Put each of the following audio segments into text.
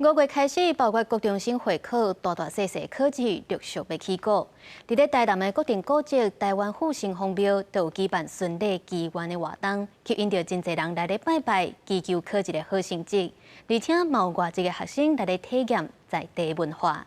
5月开始，包括各中心会考、大小小考试陆续要起稿。伫咧台南的国定古迹台湾府城隍庙，都有举办顺利祈愿的活动，吸引到真侪人来咧拜拜，祈求考一个好成绩。而且，嘛有外籍的学生来咧体验在地文化。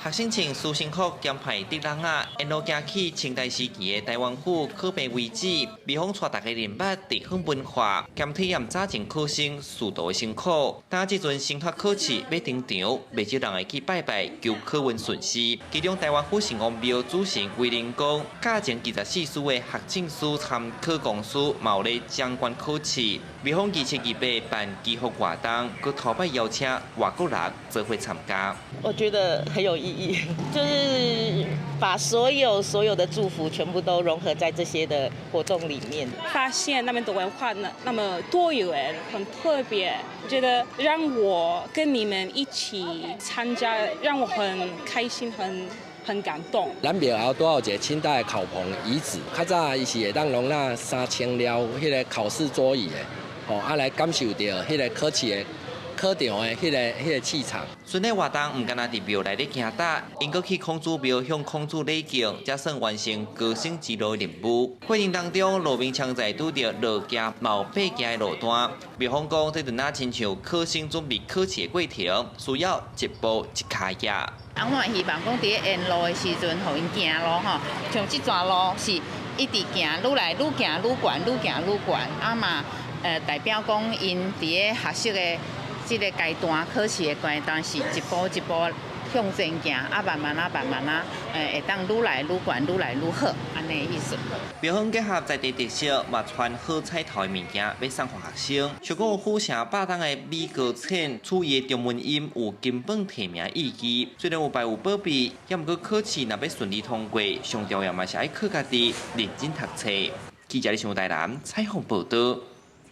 学生穿苏身裤兼派竹笼啊，沿路行去清代时期的台湾府考评遗址，美方带大家认捌地方文化，兼体验早前考生许多的辛苦。当这阵升学考试要登场，未少人会去拜拜求考运顺遂。其中台湾府城隍庙主神威灵公，教前24所的学证书参考公司，嘛有咧相关考试。美方27、28办祈福活动，佮头摆邀请外国人做伙参加。我觉得很有意义，就是把所有的祝福全部都融合在这些的活动里面。发现那边的文化那么多元，很特别，觉得让我跟你们一起参加，让我很开心，很感动。咱庙后拄有一个清代的考棚遗址，较早伊是会当容纳3000了迄个考试桌椅的，来感受到迄个考试的。 考场的迄个气场。顺利活动唔敢若伫庙内咧行搭，因阁去孔子庙向孔子礼敬，才算完成高升之路任务。过程当中，路面常在拄着落行、冒爬行的路段。庙方讲，这阵啊亲像考生准备考试的过程，需要一步一脚印。我嘛希望讲伫咧沿路的时阵，互因行路吼，像这段路是一直行，愈来愈行愈悬，愈行愈悬。啊嘛，代表讲因伫咧学习的。 这个阶段考试的阶段是一步一步向前行，慢慢会当愈来愈悬，愈来愈好，安尼意思。庙方结合在地特色，嘛传好彩头的物件要送给学生。像讲有府城8档的米糕饼，处理的中文音有根本提名意义。虽然有排有保庇，也毋过考试若要顺利通过，上重要嘛是爱靠家己认真读册。记者李上台南采访报道。